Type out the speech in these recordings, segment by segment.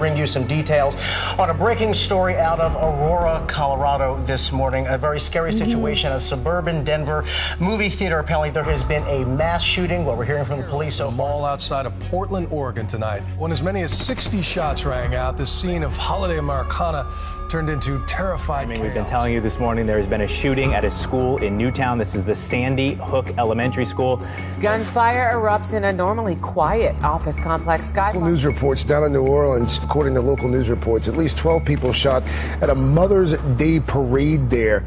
bring you some details on a breaking story out of Aurora, Colorado this morning. A very scary situation. A suburban Denver movie theater. Apparently there has been a mass shooting. What we're hearing from the police so far. Mall outside of Portland, Oregon tonight. When as many as 60 shots rang out, the scene of holiday Americana turned into terrified chaos. We've been telling you this morning there has been a shooting at a school in Newtown. This is the Sandy Hook Elementary School. Gunfire erupts in a normally quiet office complex. Local news reports down in New Orleans, according to local news reports, at least 12 people shot at a Mother's Day parade there.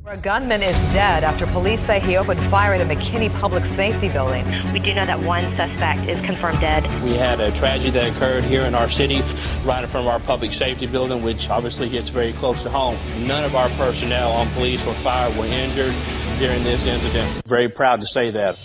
A gunman is dead after police say he opened fire at a McKinney Public Safety building. We do know that one suspect is confirmed dead. We had a tragedy that occurred here in our city, right in front of our public safety building, which obviously gets very close to home. None of our personnel on police or fire were injured during this incident. Very proud to say that.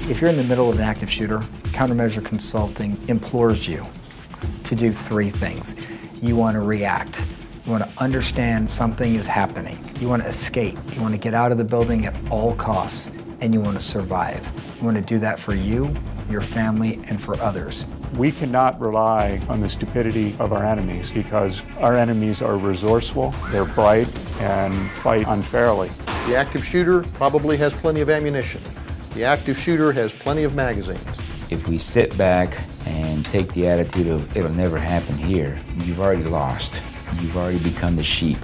If you're in the middle of an active shooter, Countermeasure Consulting implores you to do three things. You want to react. You want to understand something is happening. You want to escape. You want to get out of the building at all costs, and you want to survive. You want to do that for you, your family, and for others. We cannot rely on the stupidity of our enemies because our enemies are resourceful, they're bright, and fight unfairly. The active shooter probably has plenty of ammunition. The active shooter has plenty of magazines. If we sit back and take the attitude of it'll never happen here, you've already lost. You've already become the sheep.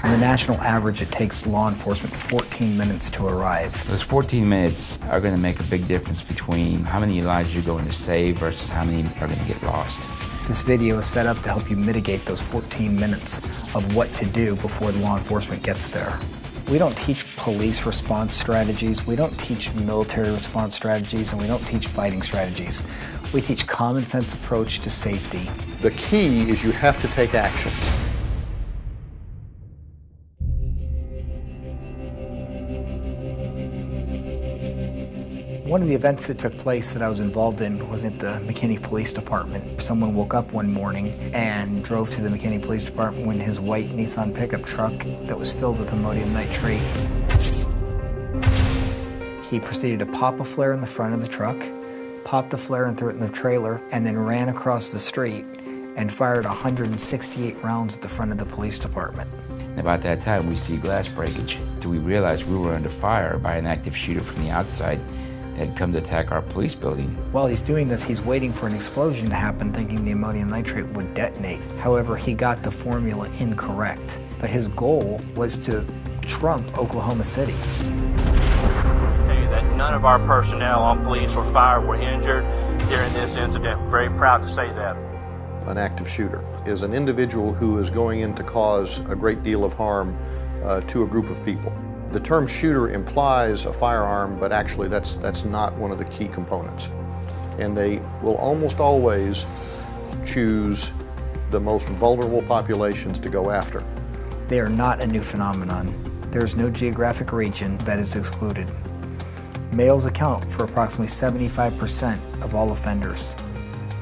On the national average, it takes law enforcement 14 minutes to arrive. Those 14 minutes are going to make a big difference between how many lives you're going to save versus how many are going to get lost. This video is set up to help you mitigate those 14 minutes of what to do before the law enforcement gets there. We don't teach police response strategies, we don't teach military response strategies, and we don't teach fighting strategies. We teach common sense approach to safety. The key is you have to take action. One of the events that took place that I was involved in was at the McKinney Police Department. Someone woke up one morning and drove to the McKinney Police Department when his white Nissan pickup truck that was filled with ammonium nitrate. He proceeded to pop a flare in the front of the truck, popped the flare and threw it in the trailer, and then ran across the street and fired 168 rounds at the front of the police department. And about that time, we see glass breakage. So we realized we were under fire by an active shooter from the outside that had come to attack our police building. While he's doing this, he's waiting for an explosion to happen, thinking the ammonium nitrate would detonate. However, he got the formula incorrect. But his goal was to trump Oklahoma City. I tell you that none of our personnel on police or fire were injured during this incident. Very proud to say that. An active shooter is an individual who is going in to cause a great deal of harm to a group of people. The term shooter implies a firearm, but actually that's not one of the key components. And they will almost always choose the most vulnerable populations to go after. They are not a new phenomenon. There is no geographic region that is excluded. Males account for approximately 75% of all offenders.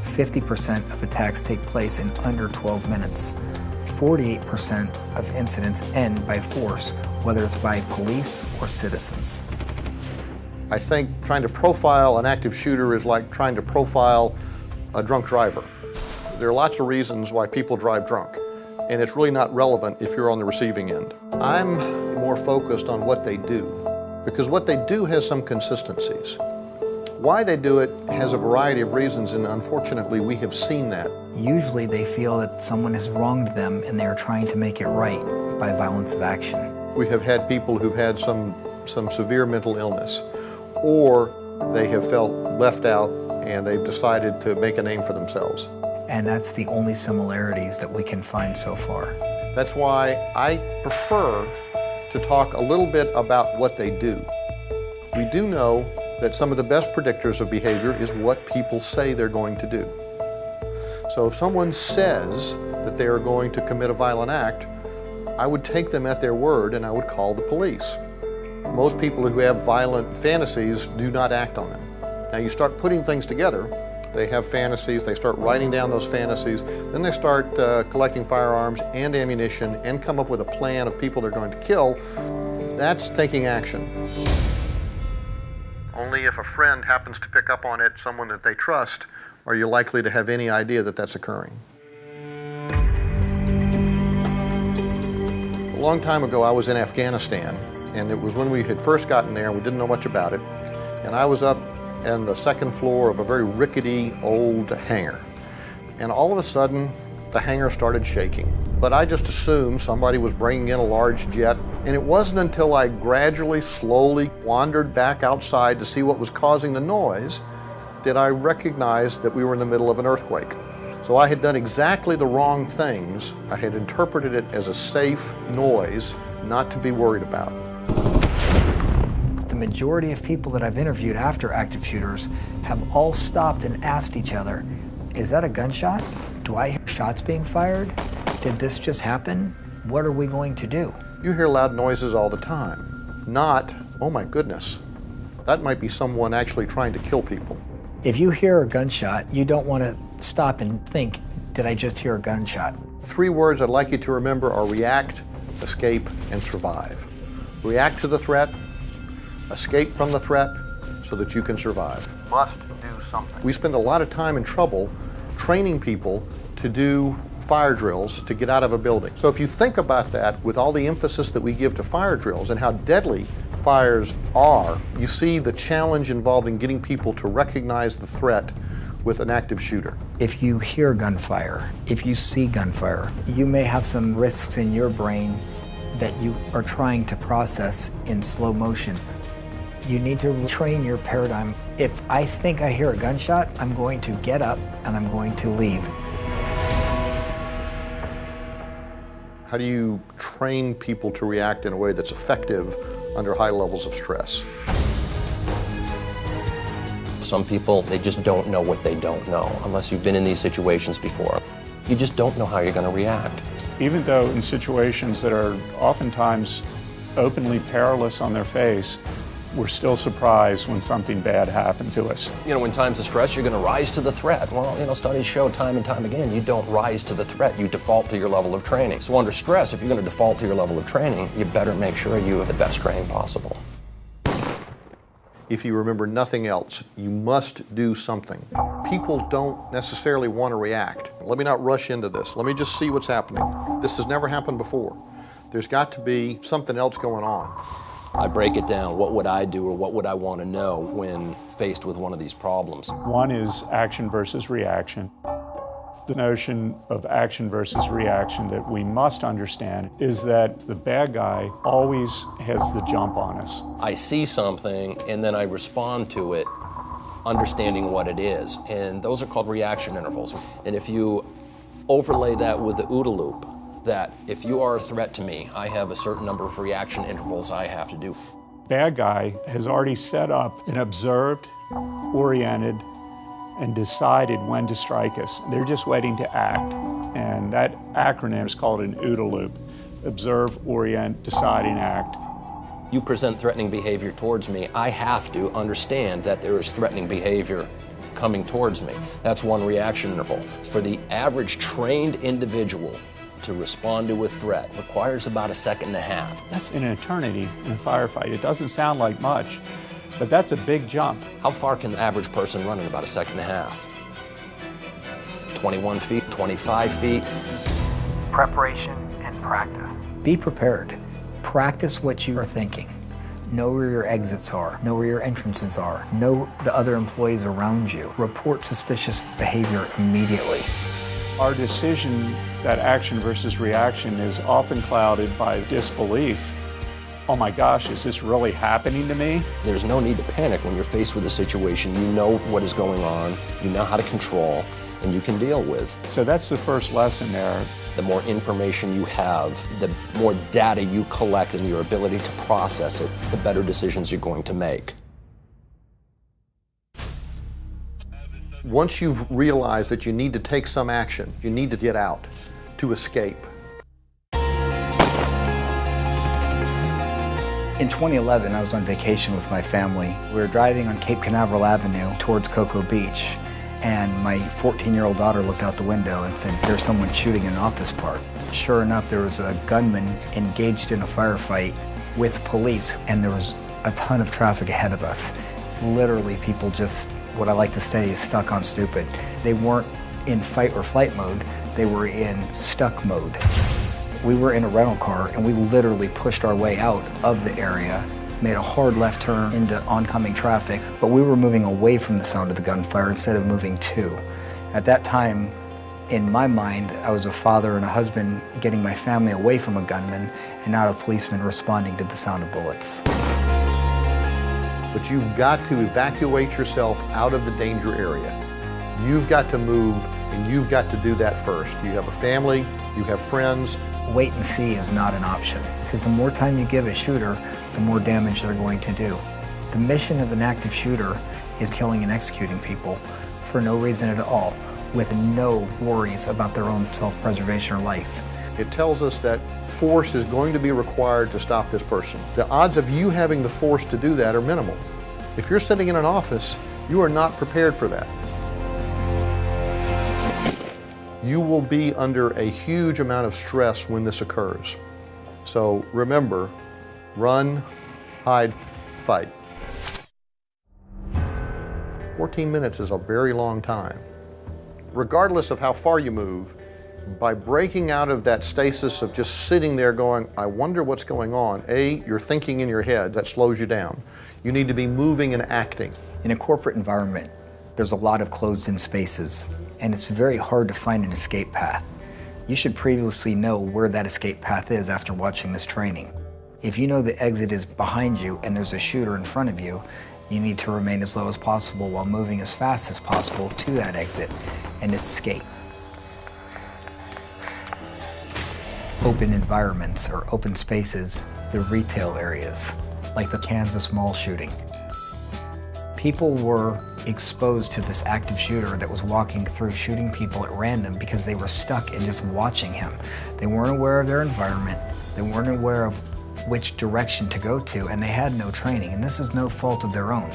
50% of attacks take place in under 12 minutes. 48% of incidents end by force, whether it's by police or citizens. I think trying to profile an active shooter is like trying to profile a drunk driver. There are lots of reasons why people drive drunk, and it's really not relevant if you're on the receiving end. I'm more focused on what they do, because what they do has some consistencies. Why they do it has a variety of reasons, and unfortunately we have seen that. Usually they feel that someone has wronged them and they are trying to make it right by violence of action. We have had people who've had some severe mental illness, or they have felt left out and they've decided to make a name for themselves. And that's the only similarities that we can find so far. That's why I prefer to talk a little bit about what they do. We do know that some of the best predictors of behavior is what people say they're going to do. So if someone says that they are going to commit a violent act, I would take them at their word and I would call the police. Most people who have violent fantasies do not act on them. Now you start putting things together, They have fantasies, they start writing down those fantasies, then they start collecting firearms and ammunition and come up with a plan of people they're going to kill. That's taking action. Only if a friend happens to pick up on it, someone that they trust, are you likely to have any idea that that's occurring. A long time ago, I was in Afghanistan, and it was when we had first gotten there and we didn't know much about it. And I was up on the second floor of a very rickety old hangar. And all of a sudden, the hangar started shaking. But I just assumed somebody was bringing in a large jet. And it wasn't until I gradually, slowly wandered back outside to see what was causing the noise that I recognized that we were in the middle of an earthquake. So I had done exactly the wrong things. I had interpreted it as a safe noise, not to be worried about. The majority of people that I've interviewed after active shooters have all stopped and asked each other, is that a gunshot? Do I hear shots being fired? Did this just happen? What are we going to do? You hear loud noises all the time. Not, oh my goodness, that might be someone actually trying to kill people. If you hear a gunshot, you don't want to stop and think, did I just hear a gunshot? 3 words I'd like you to remember are react, escape, and survive. React to the threat, escape from the threat so that you can survive. Must do something. We spend a lot of time and trouble training people to do fire drills to get out of a building. So if you think about that with all the emphasis that we give to fire drills and how deadly fires are, you see the challenge involved in getting people to recognize the threat with an active shooter. If you hear gunfire, if you see gunfire, you may have some risks in your brain that you are trying to process in slow motion. You need to train your paradigm. If I think I hear a gunshot, I'm going to get up and I'm going to leave. How do you train people to react in a way that's effective under high levels of stress? Some people, they just don't know what they don't know, unless you've been in these situations before. You just don't know how you're going to react. Even though in situations that are oftentimes openly perilous on their face, we're still surprised when something bad happened to us. You know, in times of stress, you're going to rise to the threat. Well, you know, studies show time and time again, you don't rise to the threat, you default to your level of training. So under stress, if you're going to default to your level of training, you better make sure you have the best training possible. If you remember nothing else, you must do something. People don't necessarily want to react. Let me not rush into this. Let me just see what's happening. This has never happened before. There's got to be something else going on. I break it down. What would I do or what would I want to know when faced with one of these problems? One is action versus reaction. The notion of action versus reaction that we must understand is that the bad guy always has the jump on us. I see something and then I respond to it, understanding what it is. And those are called reaction intervals. And if you overlay that with the OODA loop, that if you are a threat to me, I have a certain number of reaction intervals I have to do. Bad guy has already set up and observed, oriented, and decided when to strike us. They're just waiting to act. And that acronym is called an OODA loop. Observe, orient, decide, and act. You present threatening behavior towards me, I have to understand that there is threatening behavior coming towards me. That's one reaction interval. For the average trained individual to respond to a threat requires about 1.5 seconds. That's an eternity in a firefight. It doesn't sound like much, but that's a big jump. How far can the average person run in about 1.5 seconds? 21 feet, 25 feet. Preparation and practice. Be prepared. Practice what you are thinking. Know where your exits are. Know where your entrances are. Know the other employees around you. Report suspicious behavior immediately. Our decision that action versus reaction is often clouded by disbelief. Oh my gosh, is this really happening to me? There's no need to panic when you're faced with a situation. You know what is going on, you know how to control, and you can deal with. So that's the first lesson there. The more information you have, the more data you collect and your ability to process it, the better decisions you're going to make. Once you've realized that you need to take some action, you need to get out, to escape. In 2011, I was on vacation with my family. We were driving on Cape Canaveral Avenue towards Cocoa Beach, And my 14-year-old daughter looked out the window and said, there's someone shooting in an office park. Sure enough, there was a gunman engaged in a firefight with police, and there was a ton of traffic ahead of us. Literally, people just, what I like to say is stuck on stupid. They weren't in fight or flight mode, they were in stuck mode. We were in a rental car, and we literally pushed our way out of the area, made a hard left turn into oncoming traffic, but we were moving away from the sound of the gunfire instead of moving to. At that time, in my mind, I was a father and a husband getting my family away from a gunman and not a policeman responding to the sound of bullets. But you've got to evacuate yourself out of the danger area. You've got to move, and you've got to do that first. You have a family, you have friends. Wait and see is not an option, because the more time you give a shooter, the more damage they're going to do. The mission of an active shooter is killing and executing people for no reason at all, with no worries about their own self-preservation or life. It tells us that force is going to be required to stop this person. The odds of you having the force to do that are minimal. If you're sitting in an office, you are not prepared for that. You will be under a huge amount of stress when this occurs. So remember, run, hide, fight. 14 minutes is a very long time. Regardless of how far you move, by breaking out of that stasis of just sitting there going, I wonder what's going on, you're thinking in your head, that slows you down. You need to be moving and acting. In a corporate environment, there's a lot of closed-in spaces, and it's very hard to find an escape path. You should previously know where that escape path is after watching this training. If you know the exit is behind you and there's a shooter in front of you, you need to remain as low as possible while moving as fast as possible to that exit and escape. Open environments or open spaces, the retail areas, like the Kansas Mall shooting. People were exposed to this active shooter that was walking through shooting people at random because they were stuck in just watching him. They weren't aware of their environment, they weren't aware of which direction to go to, and they had no training, and this is no fault of their own.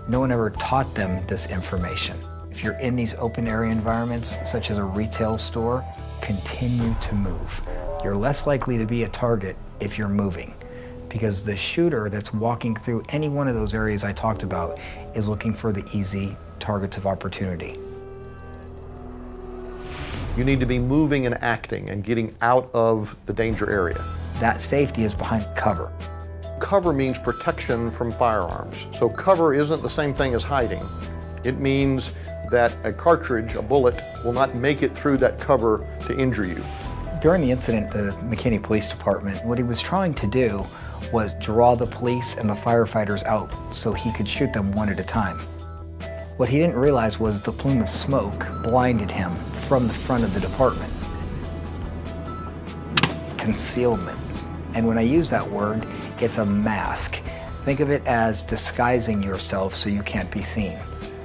No one ever taught them this information. If you're in these open area environments, such as a retail store, continue to move. You're less likely to be a target if you're moving, because the shooter that's walking through any one of those areas I talked about is looking for the easy targets of opportunity. You need to be moving and acting and getting out of the danger area. That safety is behind cover. Cover means protection from firearms. So cover isn't the same thing as hiding. It means that a cartridge, a bullet, will not make it through that cover to injure you. During the incident, the McKinney Police Department, what he was trying to do was draw the police and the firefighters out so he could shoot them one at a time. What he didn't realize was the plume of smoke blinded him from the front of the department. Concealment. And when I use that word, it's a mask. Think of it as disguising yourself so you can't be seen.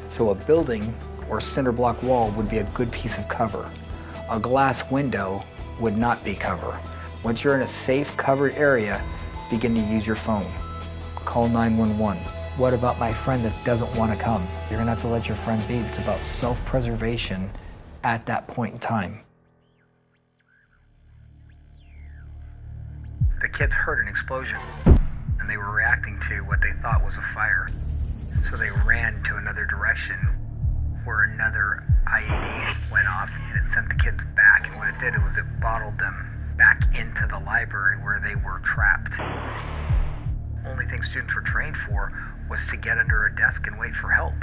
So a building or cinder block wall would be a good piece of cover. A glass window would not be cover. Once you're in a safe, covered area, begin to use your phone. Call 911. What about my friend that doesn't want to come? You're gonna have to let your friend be. It's about self-preservation at that point in time. The kids heard an explosion, and they were reacting to what they thought was a fire. So they ran to another direction where another IED went off, and it sent the kids back, and what it did was it bottled them back into the library where they were trapped. Only thing students were trained for was to get under a desk and wait for help.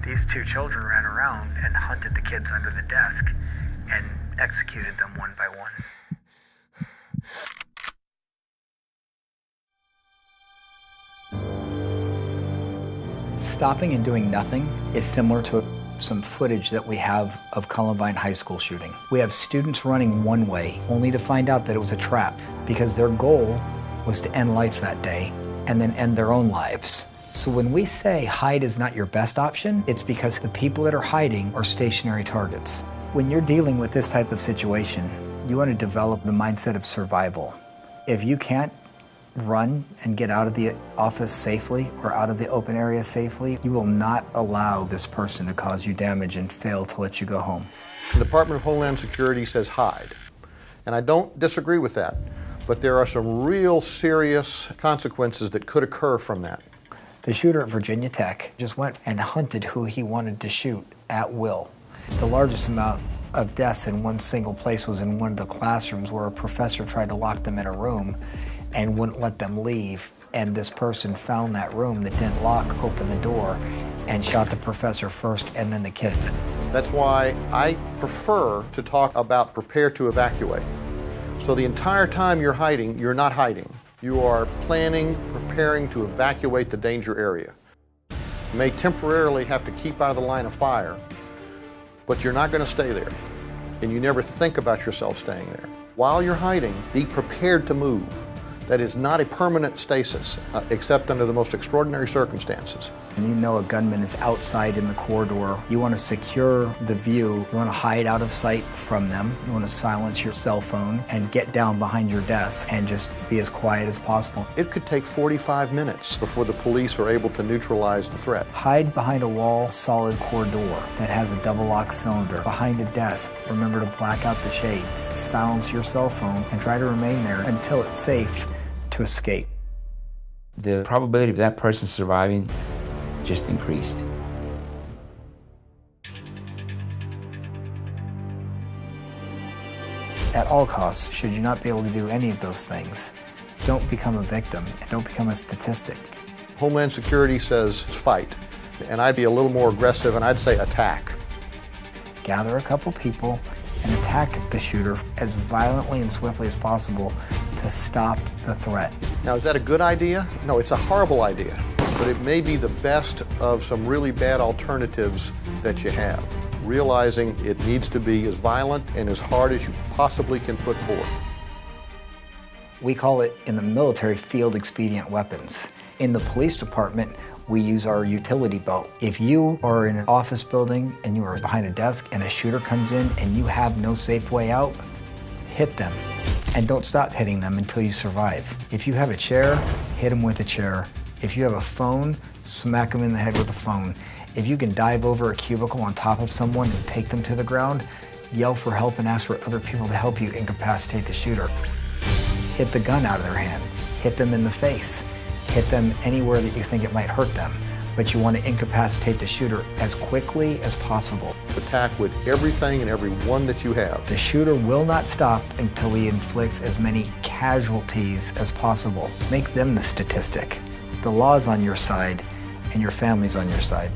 These two children ran around and hunted the kids under the desk and executed them one by one. Stopping and doing nothing is similar to some footage that we have of Columbine High School shooting. We have students running one way, only to find out that it was a trap, because their goal was to end life that day and then end their own lives. So when we say hide is not your best option, it's because the people that are hiding are stationary targets. When you're dealing with this type of situation, you want to develop the mindset of survival. If you can't run and get out of the office safely or out of the open area safely, you will not allow this person to cause you damage and fail to let you go home. The Department of Homeland Security says hide, and I don't disagree with that, but there are some real serious consequences that could occur from that. The shooter at Virginia Tech just went and hunted who he wanted to shoot at will. The largest amount of deaths in one single place was in one of the classrooms where a professor tried to lock them in a room and wouldn't let them leave. And this person found that room that didn't lock, opened the door, and shot the professor first and then the kids. That's why I prefer to talk about prepare to evacuate. So the entire time you're hiding, you're not hiding. You are planning, preparing to evacuate the danger area. You may temporarily have to keep out of the line of fire, but you're not going to stay there. And you never think about yourself staying there. While you're hiding, be prepared to move. That is not a permanent stasis, except under the most extraordinary circumstances. And you know a gunman is outside in the corridor. You want to secure the view. You want to hide out of sight from them. You want to silence your cell phone and get down behind your desk and just be as quiet as possible. It could take 45 minutes before the police are able to neutralize the threat. Hide behind a wall, solid core door that has a double lock cylinder. Behind a desk, remember to black out the shades. Silence your cell phone and try to remain there until it's safe to escape. The probability of that person surviving just increased. At all costs, should you not be able to do any of those things, don't become a victim and don't become a statistic. Homeland Security says fight, and I'd be a little more aggressive and I'd say attack. Gather a couple people and attack the shooter as violently and swiftly as possible to stop the threat. Now, is that a good idea? No, it's a horrible idea, but it may be the best of some really bad alternatives that you have. Realizing it needs to be as violent and as hard as you possibly can put forth. We call it in the military field expedient weapons. In the police department, we use our utility belt. If you are in an office building and you are behind a desk and a shooter comes in and you have no safe way out, hit them. And don't stop hitting them until you survive. If you have a chair, hit them with a chair. If you have a phone, smack them in the head with a phone. If you can dive over a cubicle on top of someone and take them to the ground, yell for help and ask for other people to help you incapacitate the shooter. Hit the gun out of their hand. Hit them in the face. Hit them anywhere that you think it might hurt them. But you want to incapacitate the shooter as quickly as possible. Attack with everything and everyone that you have. The shooter will not stop until he inflicts as many casualties as possible. Make them the statistic. The law's on your side and your family's on your side.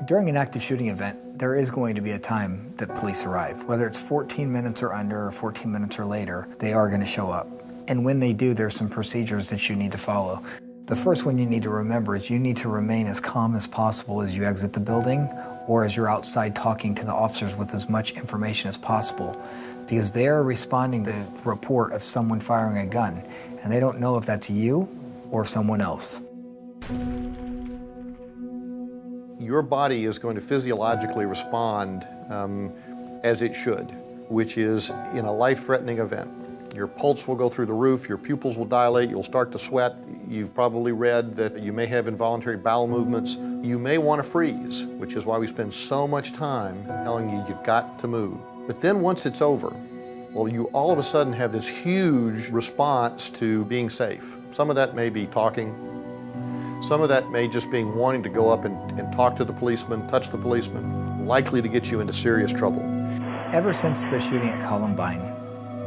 During an active shooting event, there is going to be a time that police arrive. Whether it's 14 minutes or under or 14 minutes or later, they are going to show up. And when they do, there's some procedures that you need to follow. The first one you need to remember is you need to remain as calm as possible as you exit the building or as you're outside talking to the officers with as much information as possible, because they're responding to the report of someone firing a gun, and they don't know if that's you or someone else. Your body is going to physiologically respond as it should, which is in a life-threatening event. Your pulse will go through the roof, your pupils will dilate, you'll start to sweat. You've probably read that you may have involuntary bowel movements. You may want to freeze, which is why we spend so much time telling you you've got to move. But then once it's over, well, you all of a sudden have this huge response to being safe. Some of that may be talking. Some of that may just be wanting to go up and talk to the policeman, touch the policeman, likely to get you into serious trouble. Ever since the shooting at Columbine,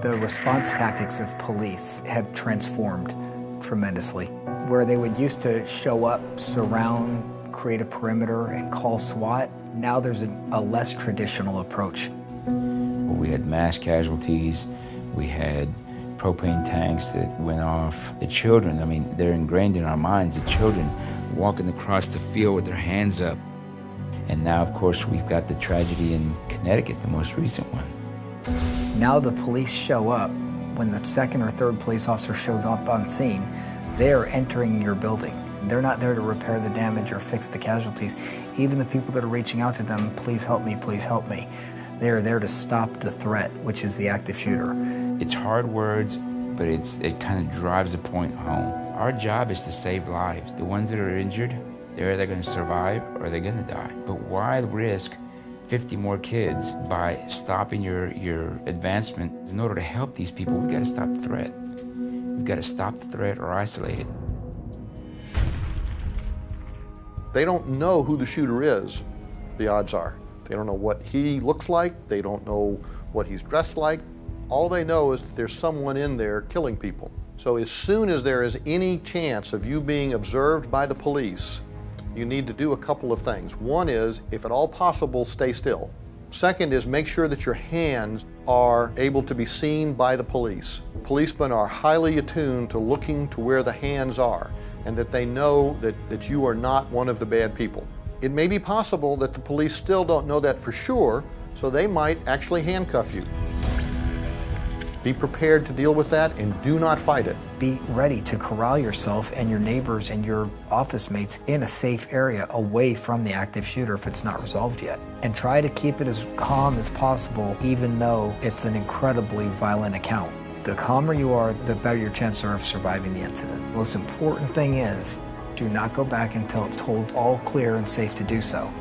the response tactics of police have transformed tremendously. Where they would used to show up, surround, create a perimeter, and call SWAT, now there's a less traditional approach. We had mass casualties, we had propane tanks that went off. The children, I mean, they're ingrained in our minds, the children walking across the field with their hands up. And now, of course, we've got the tragedy in Connecticut, the most recent one. Now the police show up. When the second or third police officer shows up on scene, they're entering your building. They're not there to repair the damage or fix the casualties. Even the people that are reaching out to them, please help me, they are there to stop the threat, which is the active shooter. It's hard words, but it kind of drives the point home. Our job is to save lives. The ones that are injured, they're either going to survive or they're going to die. But why risk 50 more kids by stopping your advancement? In order to help these people, we've got to stop the threat. We've got to stop the threat or isolate it. They don't know who the shooter is, the odds are. They don't know what he looks like. They don't know what he's dressed like. All they know is that there's someone in there killing people. So as soon as there is any chance of you being observed by the police, you need to do a couple of things. One is, if at all possible, stay still. Second is make sure that your hands are able to be seen by the police. Policemen are highly attuned to looking to where the hands are, and that they know that you are not one of the bad people. It may be possible that the police still don't know that for sure, so they might actually handcuff you. Be prepared to deal with that and do not fight it. Be ready to corral yourself and your neighbors and your office mates in a safe area away from the active shooter if it's not resolved yet. And try to keep it as calm as possible, even though it's an incredibly violent account. The calmer you are, the better your chances are of surviving the incident. The most important thing is, do not go back until it's told all clear and safe to do so.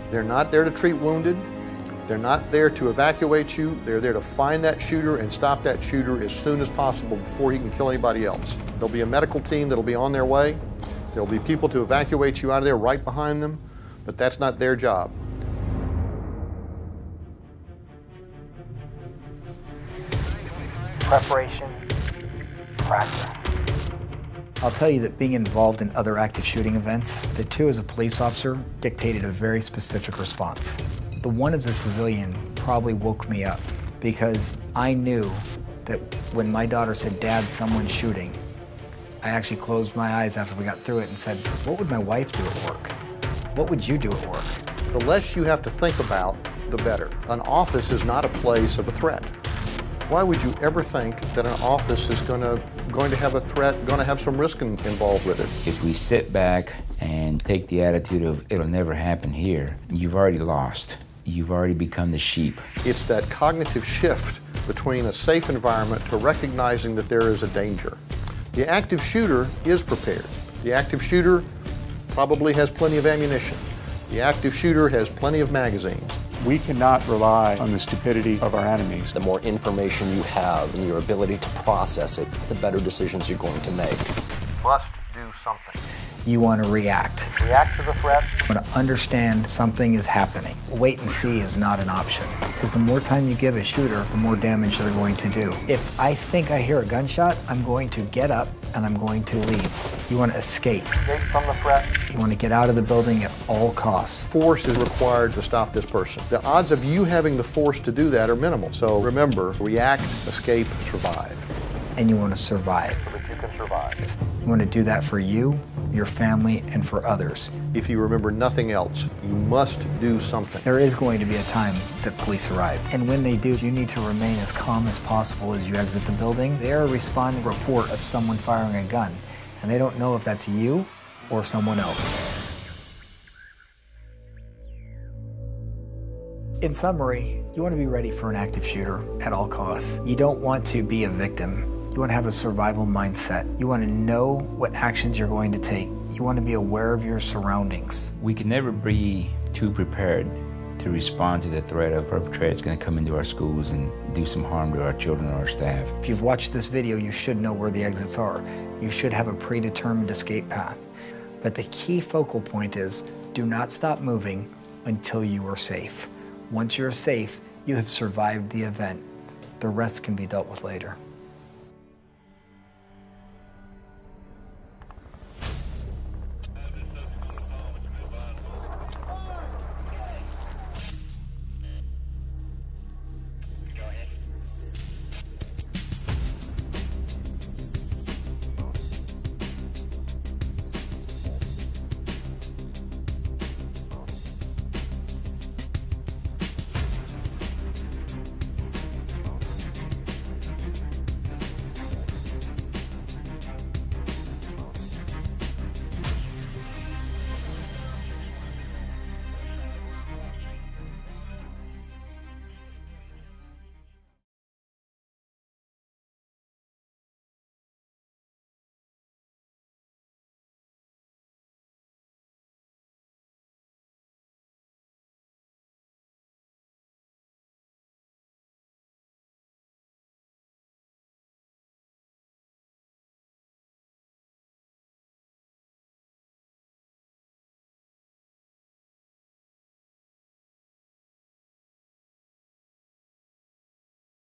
They're not there to treat wounded. They're not there to evacuate you. They're there to find that shooter and stop that shooter as soon as possible before he can kill anybody else. There'll be a medical team that'll be on their way. There'll be people to evacuate you out of there right behind them, but that's not their job. Preparation, practice. I'll tell you that being involved in other active shooting events, the two as a police officer dictated a very specific response. The one as a civilian probably woke me up because I knew that when my daughter said, "Dad, someone's shooting," I actually closed my eyes after we got through it and said, what would my wife do at work? What would you do at work? The less you have to think about, the better. An office is not a place of a threat. Why would you ever think that an office is going to have a threat, going to have some risk involved with it? If we sit back and take the attitude of it'll never happen here, you've already lost. You've already become the sheep. It's that cognitive shift between a safe environment to recognizing that there is a danger. The active shooter is prepared. The active shooter probably has plenty of ammunition. The active shooter has plenty of magazines. We cannot rely on the stupidity of our enemies. The more information you have and your ability to process it, the better decisions you're going to make. Must do something. You want to react. React to the threat. You want to understand something is happening. Wait and see is not an option, because the more time you give a shooter, the more damage they're going to do. If I think I hear a gunshot, I'm going to get up and I'm going to leave. You want to escape. Escape from the threat. You want to get out of the building at all costs. Force is required to stop this person. The odds of you having the force to do that are minimal. So remember, react, escape, survive. And you want to survive. So that you can survive. You want to do that for you, your family, and for others. If you remember nothing else, you must do something. There is going to be a time that police arrive. And when they do, you need to remain as calm as possible as you exit the building. They are responding to a report of someone firing a gun, and they don't know if that's you or someone else. In summary, you want to be ready for an active shooter at all costs. You don't want to be a victim. You want to have a survival mindset. You want to know what actions you're going to take. You want to be aware of your surroundings. We can never be too prepared to respond to the threat of perpetrators going to come into our schools and do some harm to our children or our staff. If you've watched this video, you should know where the exits are. You should have a predetermined escape path. But the key focal point is, do not stop moving until you are safe. Once you're safe, you have survived the event. The rest can be dealt with later.